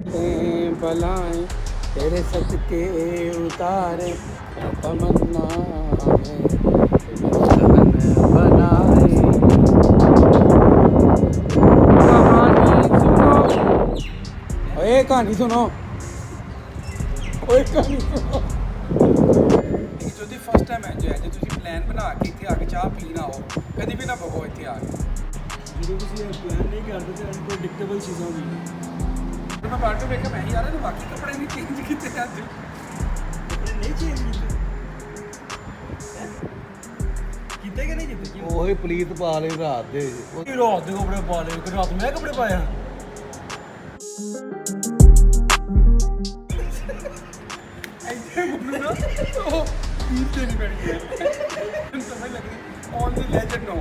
बलाएं तेरे सदके उतारे तमन्ना में बनाए कहानी सुनो कहानी सुनो जो फर्स्ट टाइम है जो है जो तुम प्लान बना के इतने आके चाह पीना हो कभी भी ना पवो इतने आके जो प्लान नहीं करते तो अनप्रडिक्टेबल चीज़ों की मैं बाटो देखा मैं ही आ रहा तो बाकी कपड़े नहीं चेंज किए आज कपड़े नहीं चेंज किते कि नहीं किते ओही पुलिस पा ले रात दे कपड़े पा ले रात में कपड़े पाया ऐसे बोलूं ना तो पीठ से नहीं बैठ गया समझ लग रही ऑन द लेजेंड नो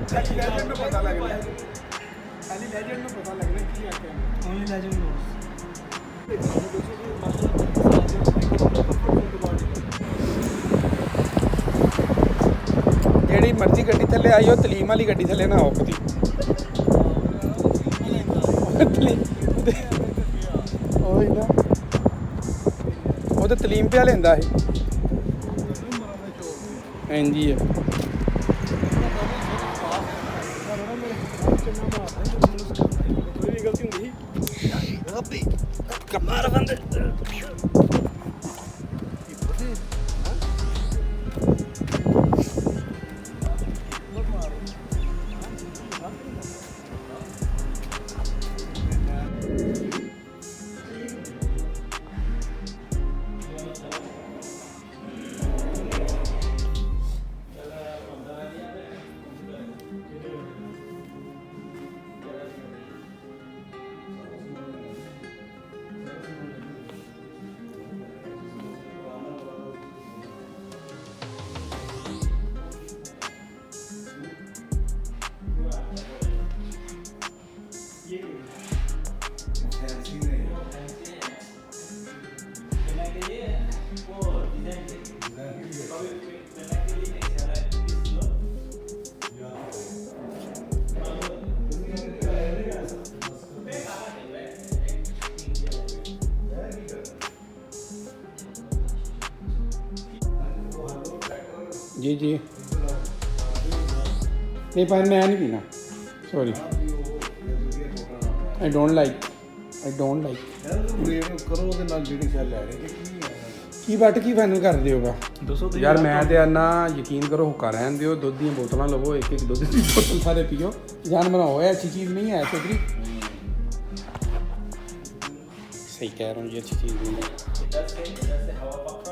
खाली लेजेंड में पता लग रहा है खाली लेजेंड में पता लग रहा है कि क्या ओनली लेजेंड नो ਜਿਹੜੀ ਮਰਜ਼ੀ ਗੱਡੀ ਥੱਲੇ ਆਈ ਉਹ ਤਲੀਮ ਵਾਲੀ ਗੱਡੀ ਥੱਲੇ ਨਾ ਆਓ ਕਦੀ ਉਹੀ ਨਾ ਉਹ ਤਾਂ ਤਲੀਮ ਪਿਆ ਲੈਂਦਾ ਇਹ ਇੰਜੀ ਹੈ ਕੋਈ ਗਲਤੀ ਹੁੰਦੀ ਸੀ ਕਮਾਰ ਬੰਦੇ जी जी नहीं पर मैं नहीं पीना सॉरी आई डोंट लाइक करो ਉਹਦੇ ਨਾਲ ਜਿਹੜੀ ਸ਼ੈ ਲੈ ਰਹੇ ਕੀ ਬਟ ਕੀ ਫਾਈਨਲ ਕਰਦੇ ਹੋਗਾ ਯਾਰ ਮੈਂ ਤੇ ਆਨਾ ਯਕੀਨ ਕਰੋ ਹੁੱਕਾ ਰਹਿਣ ਦਿਓ ਦੁੱਧ ਦੀਆਂ ਬੋਤਲਾਂ ਲਵੋ ਇੱਕ ਇੱਕ ਦੁੱਧ ਦੀ ਬੋਤਲ ਸਾਰੇ ਪੀਓ ਜਾਨ ਬਣਾਓ ऐसी चीज़ नहीं है चौधरी सही कह रहा हूँ ये अच्छी चीज़ नहीं है